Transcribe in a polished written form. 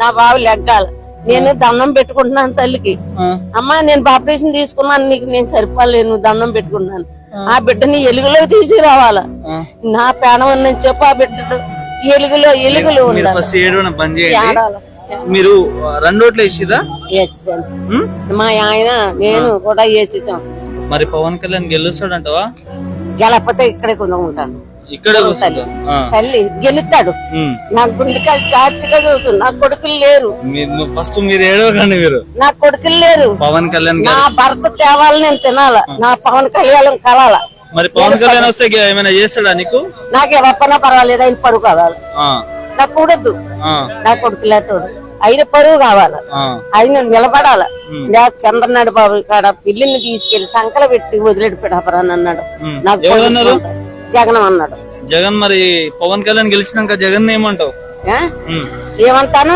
నా బాబు లెగ్గాలి. నేను దండం పెట్టుకుంటున్నాను తల్లికి. అమ్మా నేను ఆపరేషన్ తీసుకున్నాను, నీకు నేను సరిపోలేను, దండం పెట్టుకున్నాను. ఆ బిడ్డని ఎలుగులో తీసుకురావాలా, నా ప్రాణం అని చెప్పి ఆ బిడ్డ ఎలుగులో మీరు 2 ఓట్లు వేసిరా? మా ఆయన నేను కూడా వేసేసాం. మరి పవన్ కళ్యాణ్ గెలుస్తాడంటవా? గెలకపోతే ఇక్కడే కొంచెం ఇక్కడ తల్లి గెలుస్తాడు. నా గుండెకాయలు చాచిగా చదువుతుంది. నా కొడుకులు లేరు. ఫస్ట్ మీరు ఏడవకండి. మీరు నా కొడుకులు లేరు. పవన్ కళ్యాణ్ నా భర్త తేవాలి, నేను తినాలా, నా పవన్ కళ్యాణ్ కలాల. మరి పవన్ కళ్యాణ్ వస్తే ఏమైనా చేస్తాడా నీకు? నాకే ఒప్పనా పర్వాలేదు, ఆయన పరువు కావాలి. నాకు కూడద్దు, నా కొడుకులేటోడు ఆయన పరువు కావాలి, ఆయన నిలబడాల. చంద్రనాడు బాబు కాడ పిల్లిని తీసుకెళ్లి సంకల పెట్టి వదిలేడు పెడపరాని అన్నాడు. నాకు జగన్ అన్నాడు. జగన్ మరి పవన్ కళ్యాణ్ గెలిచినాక జగన్ ఏమంటావు? ఏమంటాను?